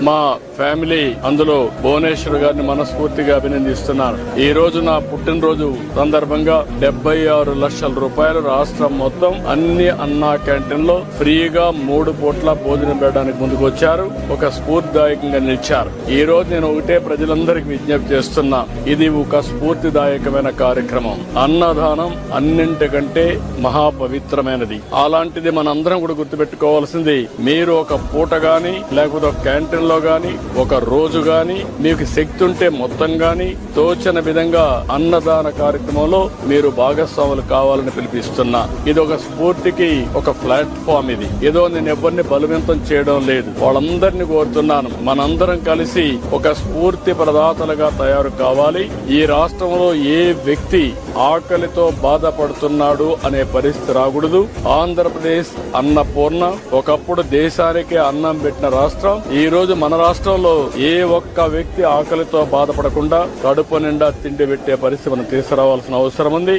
మా ఫ్యామిలీ అందులో భువనేశ్వర్ గారిని మనస్ఫూర్తిగా అభినందిస్తున్నాను. ఈ రోజు నా పుట్టినరోజు సందర్భంగా 76 లక్షల రూపాయలు రాష్ట్రం మొత్తం అన్ని అన్నా క్యాంటీన్ లో ఫ్రీగా 3 పూట్ల భోజనం పెట్టడానికి ముందుకు వచ్చారు. ఒక స్ఫూర్తిదాయకంగా నిలిచారు. ఈ రోజు నేను ఒకటే ప్రజలందరికీ విజ్ఞప్తి చేస్తున్నా, ఇది ఒక స్ఫూర్తిదాయకమైన కార్యక్రమం. అన్నదానం అన్నింటికంటే మహాపవిత్రమైనది. అలాంటిది మనందరం కూడా గుర్తుపెట్టుకోవాల్సింది, మీరు ఒక పూట గాని లేకపోతే ఒక క్యాంటీన్ లో గాని ఒక రోజు గాని మీకు శక్తి ఉంటే మొత్తం గాని తోచిన విధంగా అన్నదాన కార్యక్రమంలో మీరు భాగస్వాములు కావాలని పిలిపిస్తున్నా. ఇది ఒక స్ఫూర్తికి ఒక ప్లాట్ఫామ్. ఇది ఏదో నేను ఎవరిని బలవంతం చేయడం లేదు. వాళ్ళందరినీ కోరుతున్నాను, మనందరం కలిసి ఒక స్ఫూర్తి ప్రదాతలుగా తయారు కావాలి. ఈ రాష్ట్రంలో ఏ వ్యక్తి ఆకలితో బాధపడుతున్నాడు అనే పరిస్థితి రాకూడదు. ఆంధ్రప్రదేశ్ అన్నపూర్ణ, ఒకప్పుడు దేశానికే అన్నం పెట్టిన రాష్ట్రం. ఈ రోజు మన రాష్ట్రంలో ఏ ఒక్క వ్యక్తి ఆకలితో బాధపడకుండా కడుపు నిండా తిండి పెట్టే పరిస్థితి మనం తీసుకురావాల్సిన అవసరం ఉంది.